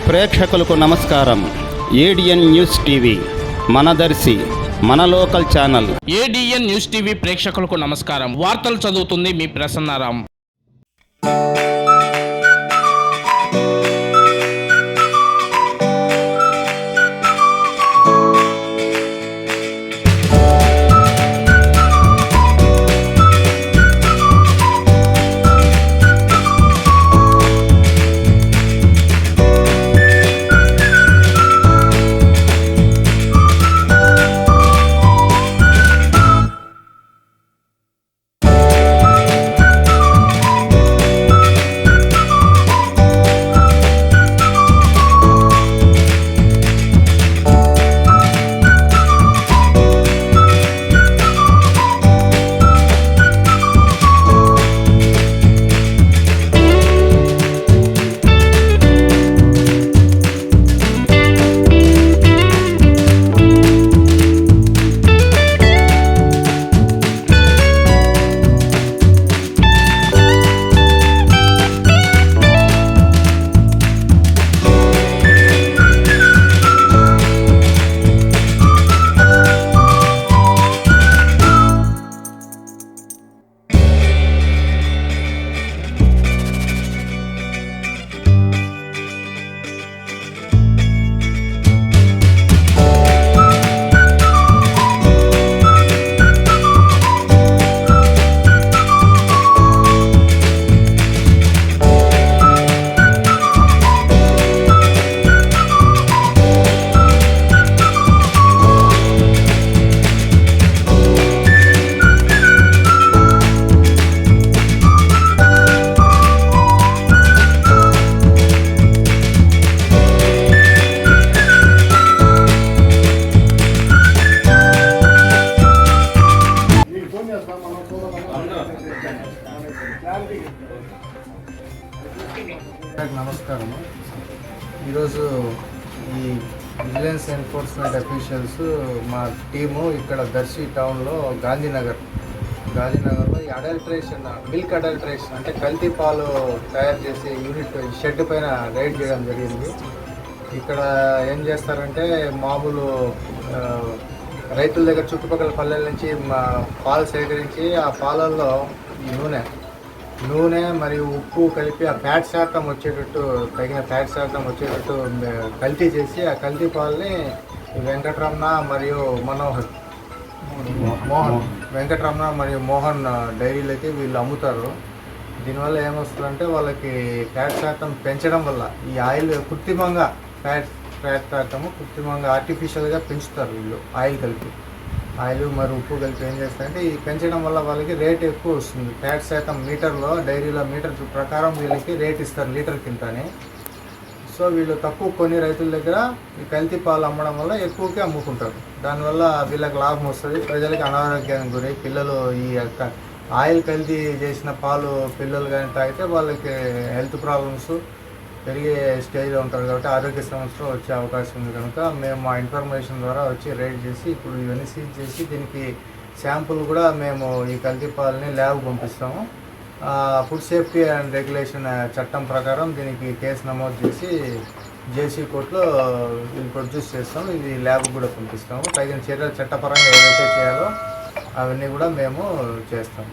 ప్రేక్షకులకు నమస్కారం. ADN news TV మనదర్శి మన local channel. ADN news TV ప్రేక్షకులకు నమస్కారం. వార్తలు చదువుతుంది మీ ప్రసన్నారాం. నమస్కారం. ఈరోజు ఈ విజిలెన్స్ ఎన్ఫోర్స్మెంట్ అఫీషియల్స్ మా టీము ఇక్కడ దర్శి టౌన్లో గాంధీనగర్లో ఈ అడల్ట్రేషన్ మిల్క్ అడల్ట్రేషన్ అంటే కల్తీ పాలు తయారు చేసే యూనిట్ షెడ్ పైన రైడ్ చేయడం జరిగింది. ఇక్కడ ఏం చేస్తారంటే మామూలు రైతుల దగ్గర చుట్టుపక్కల పల్లెల నుంచి పాలు సేకరించి ఆ పాలల్లో ఈ నూనె మరియు ఉప్పు కలిపి ఆ ఫ్యాట్ శాతం వచ్చేటట్టు తగిన ఫ్యాట్ శాతం వచ్చేటట్టు కల్తీ చేసి ఆ కల్తీ పాలని వెంకటరమణ మరియు మోహన్ డైరీలకి వీళ్ళు అమ్ముతారు. దీనివల్ల ఏమొస్తుందంటే వాళ్ళకి ఫ్యాట్ శాతం పెంచడం వల్ల ఈ ఆయిల్ కృత్రిమంగా ఫ్యాట్ శాతము కృత్రిమంగా ఆర్టిఫిషియల్గా పెంచుతారు వీళ్ళు. ఆయిల్ మరి ఉప్పు కలిపి ఏం చేస్తారంటే ఈ పెంచడం వల్ల వాళ్ళకి రేట్ ఎక్కువ వస్తుంది. ఫ్యాట్ శాతం మీటర్లో డైరీలో మీటర్ ప్రకారం వీళ్ళకి రేట్ ఇస్తారు లీటర్ కింతని. సో వీళ్ళు తక్కువ కొన్ని రైతుల దగ్గర ఈ కల్తీ పాలు అమ్మడం వల్ల ఎక్కువకే అమ్ముకుంటారు. దానివల్ల వీళ్ళకి లాభం వస్తుంది, ప్రజలకి అనారోగ్యానికి గురై పిల్లలు ఈ ఆయిల్ కల్తీ చేసిన పాలు పిల్లలు కానీ తాగితే వాళ్ళకి హెల్త్ ప్రాబ్లమ్స్ పెరిగే స్టేజ్లో ఉంటారు కాబట్టి ఆరోగ్య సమస్యలు వచ్చే అవకాశం ఉంది. కనుక మేము మా ఇన్ఫర్మేషన్ ద్వారా వచ్చి రైడ్ చేసి ఇప్పుడు ఇవన్నీ సీజ్ చేసి దీనికి శాంపుల్ కూడా మేము ఈ కల్తీ పాలని ల్యాబ్ పంపిస్తాము. ఫుడ్ సేఫ్టీ అండ్ రెగ్యులేషన్ చట్టం ప్రకారం దీనికి కేసు నమోదు చేసి జేసీ కోర్టులో ఇది ప్రొడ్యూస్ చేస్తాము. ఇది ల్యాబ్ కూడా పంపిస్తాము. తగిన చర్యలు చట్టపరంగా ఏవైతే చేయాలో అవన్నీ కూడా మేము చేస్తాము.